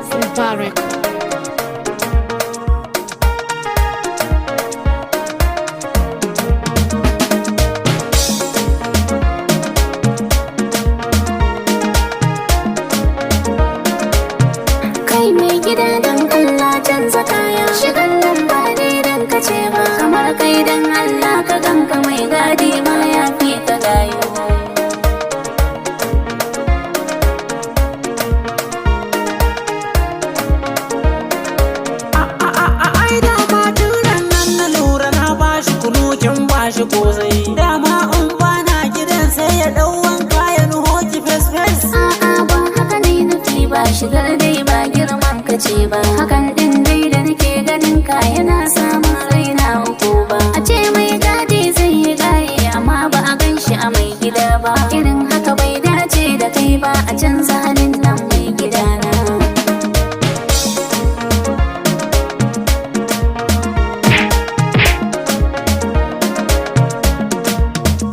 Mubarak. Kai mai gida dan Allah canza kaya, shigan nan ba dai dan kace ba, kamar kai dan Allah ka ganka mai gadi ma ya fi ka gayo. Ai dama turan nan na lura na bashi kunu kin bashi kosai. Dama in bana gidan sai ya dau wanka ya nuho ki fes fes. A'a ba haka ne nufi ba, shigar dai ba girman kace ba, hakan din dai da nake ganin ka yana samun raina uku ba. A ce mai gadi zai yi gaye amma ba a gan shi a mai gida ba, irin haka bai dace da kai ba, a canza halin nan mai gidana.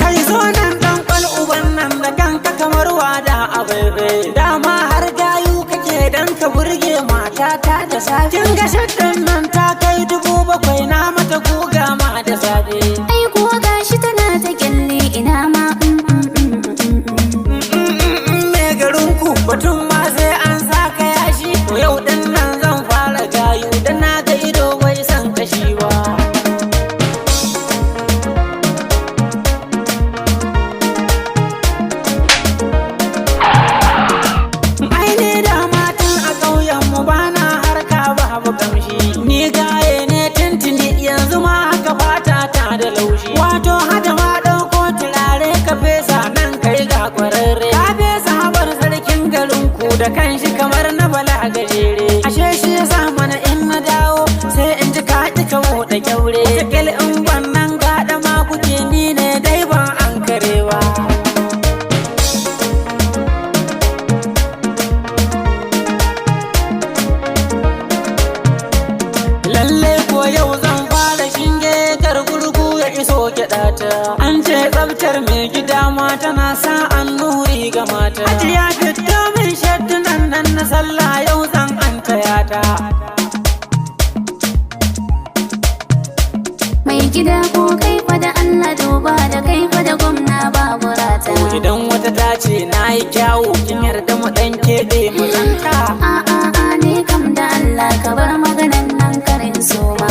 Kai zo nan dan kwal uban nan da kanka kamar wada a baibe. Dama har gayu kake dan ka burge matata da safe. Kin ga shaddan nan ta kai 7,000 na mata guga ma da safe. Ai kuwa gashi tana ta kyalle ina ma Me garinku batun ma sai an saka yashi. To yau din nan zan fara gayu dan na ga ido bai san kashi ba. Ai ne da matan a ƙauyen mu bana harka babu kamshi. Ni gaye ne tintini yanzu ma haka fata ta da laushi. Wato hada ma ɗauko turare ka fesa nan kai ga kwararre. Ka fesa habar sarkin garinku da kanshi kamar na bala gajere. Ashe shi yasa mana in na dawo sai in ji ka ƙi ka buɗe kyaure. Wataƙil in wannan gaɗa ma kuke ni ne dai ban an karewa. Lalle ko yau zan fara shinge kar gurgu ya iso gyaɗata. An ce tsaftar mai gida ma tana sa an nuri ga mata. Ajiya fito min shaddunan nan na sallah yau zan an tayata. mai gida ko kai fa da Allah duba da kai fa da gwamna babu rata. Idan wata ta ce na yi kyawu kin yarda mu ɗan keɓe mu zanta. A'a ne kam da Allah ka bar maganan nan karin soma.